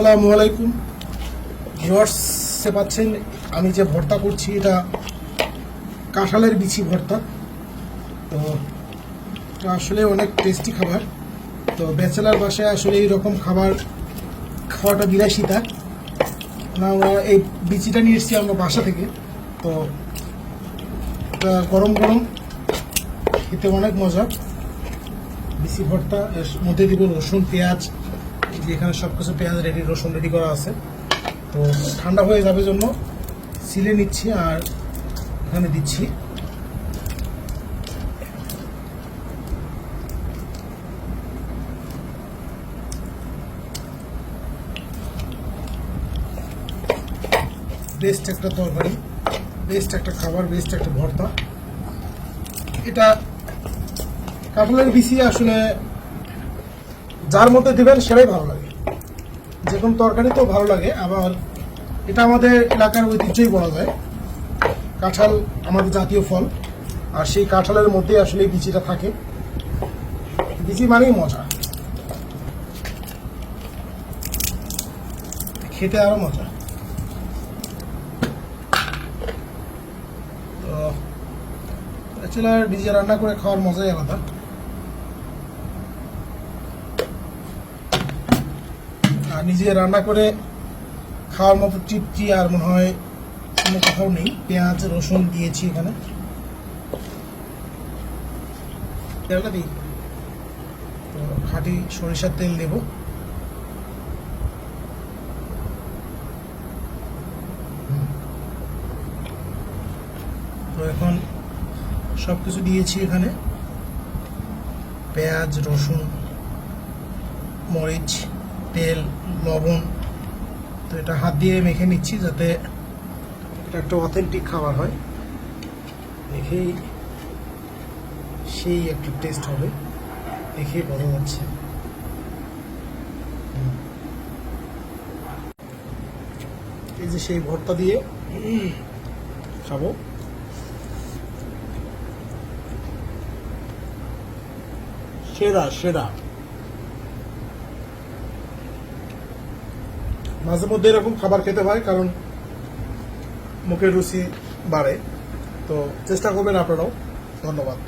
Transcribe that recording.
আসসালামু আলাইকুম ভিউয়ার্স, পাচ্ছেন আমি যে ভর্তা করছি এটা কাঁঠালের বিচি ভর্তা। তো এটা আসলে অনেক টেস্টি খাবার। তো ব্যাচেলার বাসায় আসলে এইরকম খাবার খাওয়াটা বিলাসিতা। আমরা এই বিচিটা নিয়ে এসেছি আমরা বাসা থেকে। তো এটা গরম গরম খেতে অনেক মজা। বিচি ভর্তা, এর মধ্যে দিব রসুন, পেঁয়াজ। এখানে সব কিছু পেঁয়াজ রেডি, রসুন রেডি করা আছে। তো ঠান্ডা হয়ে যাবে জন্য সিলে নিচ্ছি আর এখানে দিচ্ছি। বেস্ট একটা তরকারি, বেস্ট একটা খাবার, বেস্ট একটা ভর্তা। এটা কাঁঠালের বিচি আসলে যার মধ্যে দিবেন সেটাই ভালো লাগে, যে কোনো তরকারি তো ভালো লাগে। আবার এটা আমাদের এলাকার ঐতিহ্যই বলা যায়। কাঁঠাল আমাদের জাতীয় ফল, আর সেই কাঁঠালের মধ্যে আসলে এই বিচিটা থাকে। বিচি মানেই মজা, খেতে আরো মজা। তো ব্যাচেলার নিজে রান্না করে খাওয়ার মজাই আলাদা। আর নিজে রান্না করে খাওয়ার মতো তৃপ্তি আর মনে হয় কোনো কোথাও নেই। পেঁয়াজ রসুন দিয়েছি এখানে, তেলটা দিই। তো খাঁটি সরিষার তেল দেব। তো এখন সব কিছু দিয়েছি এখানে, পেঁয়াজ রসুন মরিচ তেল লবণ। তো এটা হাত দিয়ে মেখে নিচ্ছি যাতে এটা একটা অথেন্টিক খাবার হয়। দেখেই সেই একটা টেস্ট হবে, দেখেই বোঝা যাচ্ছে। এই যে সেই ভর্তা দিয়ে খাবো। সেরা সেরা। মাঝে মধ্যে এরকম খাবার খেতে হয়, কারণ মুখের রুচি বাড়ে। তো চেষ্টা করবেন আপনারাও। ধন্যবাদ।